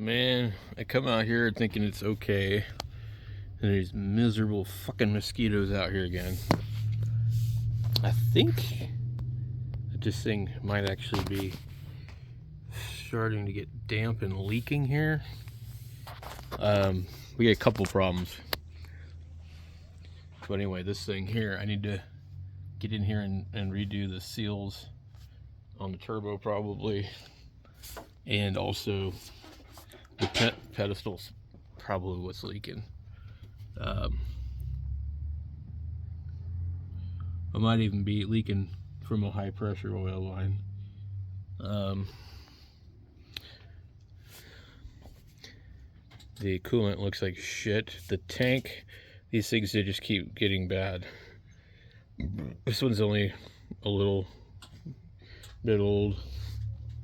Man, I come out here thinking it's okay, and these miserable fucking mosquitoes out here again. I think that this thing might actually be starting to get damp and leaking here. We got a couple problems. But anyway, this thing here, I need to get in here and redo the seals on the turbo probably. And also the pedestal's probably what's leaking. I might even be leaking from a high pressure oil line. The coolant looks like shit. The tank, these things, they just keep getting bad. This one's only a little bit old,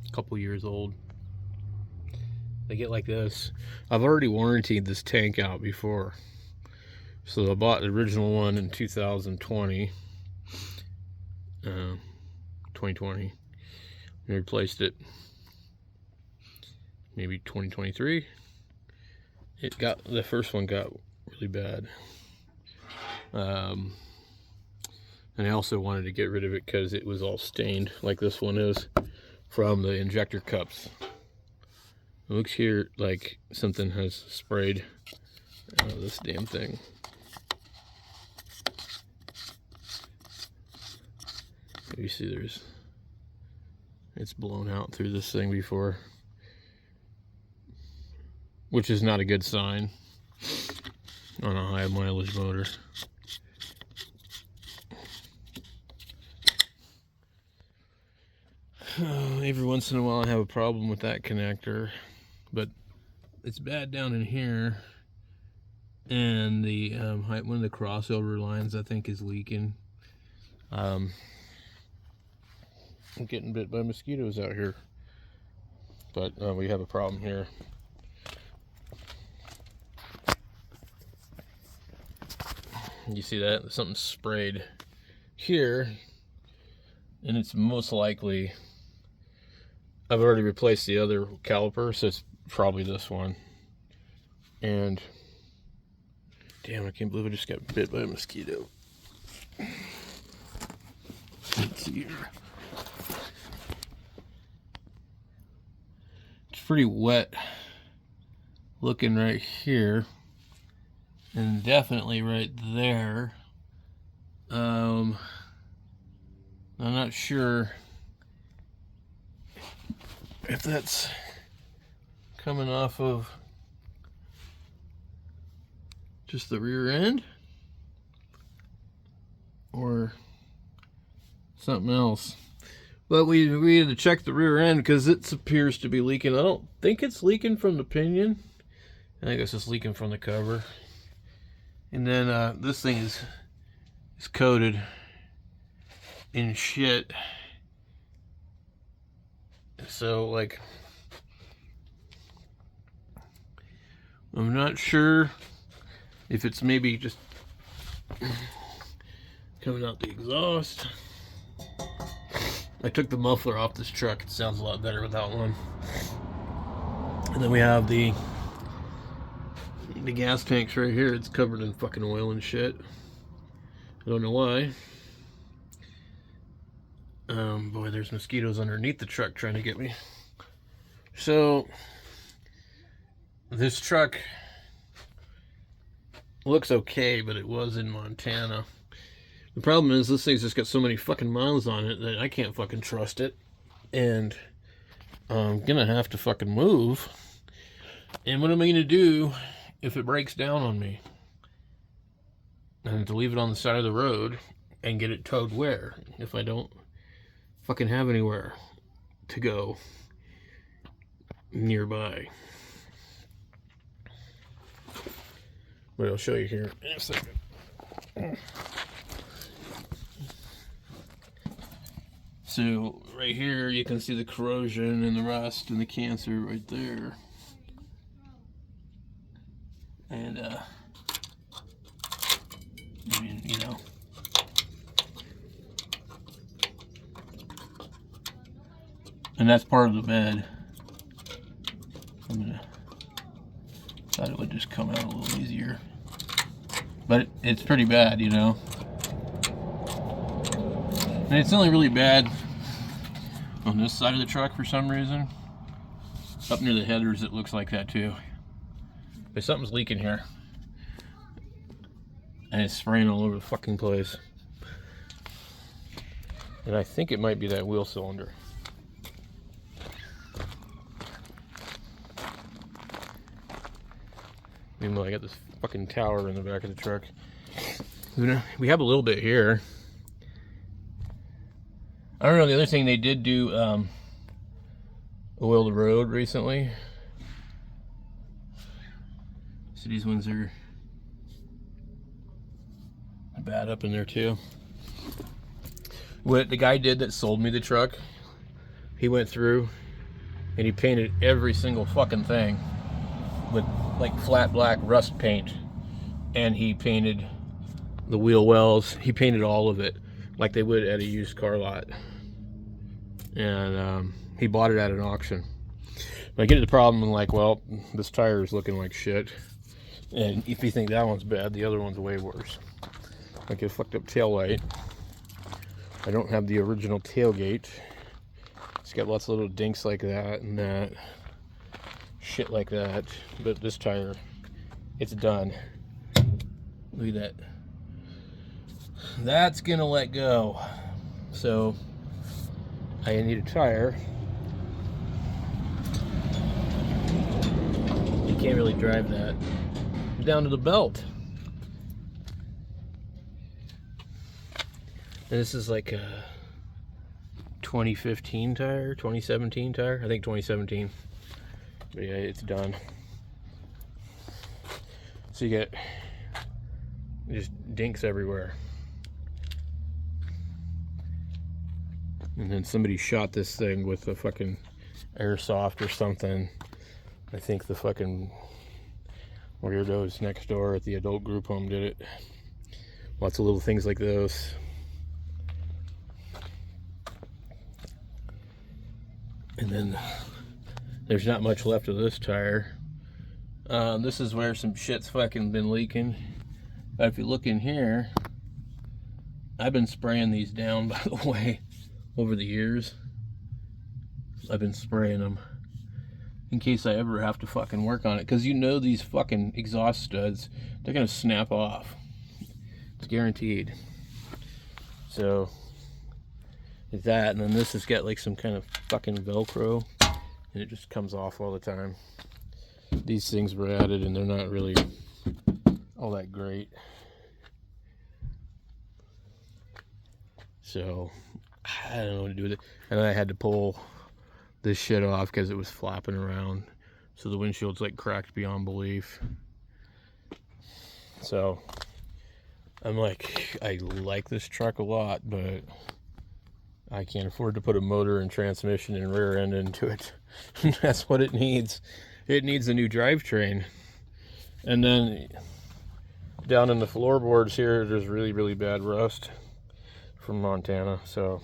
a couple years old. They get like this. I've already warranted this tank out before. So I bought the original one in 2020. 2020. And replaced it maybe 2023. The first one got really bad. And I also wanted to get rid of it because it was all stained like this one is from the injector cups. It looks here like something has sprayed this damn thing. You see it's blown out through this thing before, which is not a good sign on a high mileage motor. Every once in a while I have a problem with that connector, but it's bad down in here, and the one of the crossover lines I think is leaking. I'm getting bit by mosquitoes out here, but we have a problem here. You see that? Something sprayed here, and it's most likely, I've already replaced the other caliper, so it's probably this one. And damn, I can't believe I just got bit by a mosquito. Let's see here. It's pretty wet looking right here, and definitely right there. I'm not sure if that's coming off of just the rear end or something else. But we had to check the rear end because it appears to be leaking. I don't think it's leaking from the pinion. I think it's just leaking from the cover. And then this thing is coated in shit. So, like, I'm not sure if it's maybe just coming out the exhaust. I took the muffler off this truck. It sounds a lot better without one. And then we have the gas tanks right here. It's covered in fucking oil and shit. I don't know why. Boy, there's mosquitoes underneath the truck trying to get me. So, this truck looks okay, but it was in Montana. The problem is this thing's just got so many fucking miles on it that I can't fucking trust it. And I'm gonna have to fucking move. And what am I gonna do if it breaks down on me? I have to leave it on the side of the road and get it towed where? If I don't fucking have anywhere to go nearby. But I'll show you here in a second. So right here you can see the corrosion and the rust and the cancer right there. And I mean, you know, and that's part of the bed. I'm gonna Thought it would just come out a little easier. But it's pretty bad, you know. And it's only really bad on this side of the truck for some reason. Up near the headers it looks like that too. But something's leaking here. And it's spraying all over the fucking place. And I think it might be that wheel cylinder. Even though I got this fucking tower in the back of the truck. We have a little bit here. I don't know, the other thing they did do oil the road recently. So these ones are bad up in there too. What the guy did that sold me the truck, he went through and he painted every single fucking thing with like flat black rust paint, and he painted the wheel wells, he painted all of it like they would at a used car lot. And he bought it at an auction. But I get to the problem, I'm like, well, this tire is looking like shit, and if you think that one's bad, the other one's way worse. Like a fucked up tail light. I don't have the original tailgate. It's got lots of little dinks like that and that. Shit like that. But this tire, it's done. Look at that. That's gonna let go. So I need a tire. You can't really drive that down to the belt. And this is like a 2015 tire, 2017 tire. I think 2017. But yeah, it's done. So you get just dinks everywhere. And then somebody shot this thing with a fucking airsoft or something. I think the fucking weirdos next door at the adult group home did it. Lots of little things like those. And then there's not much left of this tire. This is where some shit's fucking been leaking. But if you look in here, I've been spraying these down, by the way, over the years. I've been spraying them in case I ever have to fucking work on it. Because you know these fucking exhaust studs, they're gonna snap off. It's guaranteed. So it's that, and then this has got like some kind of fucking Velcro, and it just comes off all the time. These things were added and they're not really all that great. So I don't know what to do with it. And I had to pull this shit off because it was flapping around. So the windshield's like cracked beyond belief. So I'm like, I like this truck a lot, but I can't afford to put a motor and transmission and rear end into it. That's what it needs. It needs a new drivetrain. And then down in the floorboards here, there's really, really bad rust from Montana. So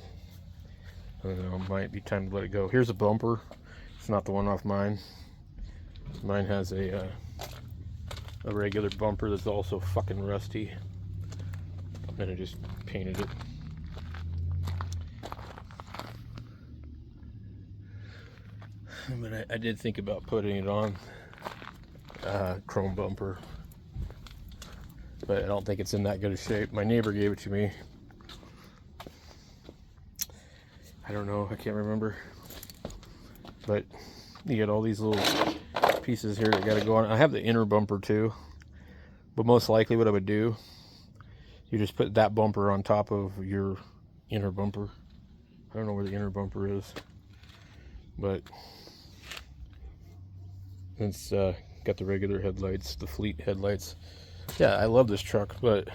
I don't know, might be time to let it go. Here's a bumper. It's not the one off mine. Mine has a regular bumper that's also fucking rusty. And I just painted it. But I did think about putting it on chrome bumper, but I don't think it's in that good a shape. My neighbor gave it to me. I don't know, I can't remember, but you get all these little pieces here that got to go on. I have the inner bumper too, but most likely what I would do, you just put that bumper on top of your inner bumper. I don't know where the inner bumper is, but it's got the regular headlights, the fleet headlights. Yeah, I love this truck, but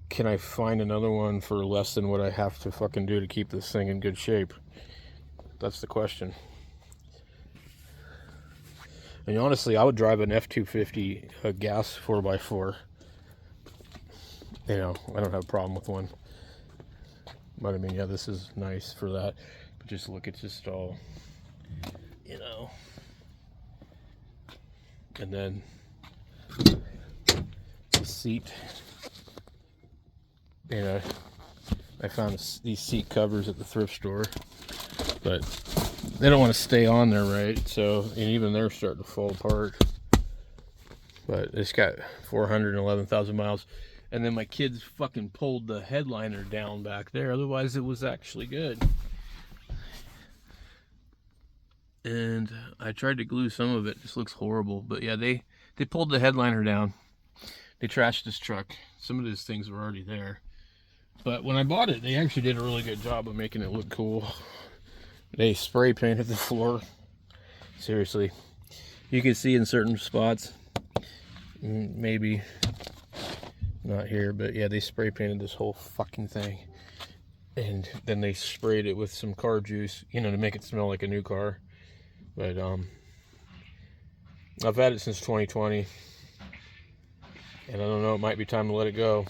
can I find another one for less than what I have to fucking do to keep this thing in good shape? That's the question. And honestly, I would drive an F-250, a gas 4x4. You know, I don't have a problem with one. But I mean, yeah, this is nice for that. But just look, it's just all, you know, And then the seat, you know, I found these seat covers at the thrift store, but they don't want to stay on there, right? So, and even they're starting to fall apart. But it's got 411,000 miles. And then my kids fucking pulled the headliner down back there. Otherwise, it was actually good. And I tried to glue some of it. It just looks horrible. But yeah, they pulled the headliner down. They trashed this truck. Some of these things were already there. But when I bought it, they actually did a really good job of making it look cool. They spray painted the floor. Seriously. You can see in certain spots. Maybe not here, but yeah, they spray painted this whole fucking thing. And then they sprayed it with some car juice, you know, to make it smell like a new car. But I've had it since 2020. And I don't know, it might be time to let it go.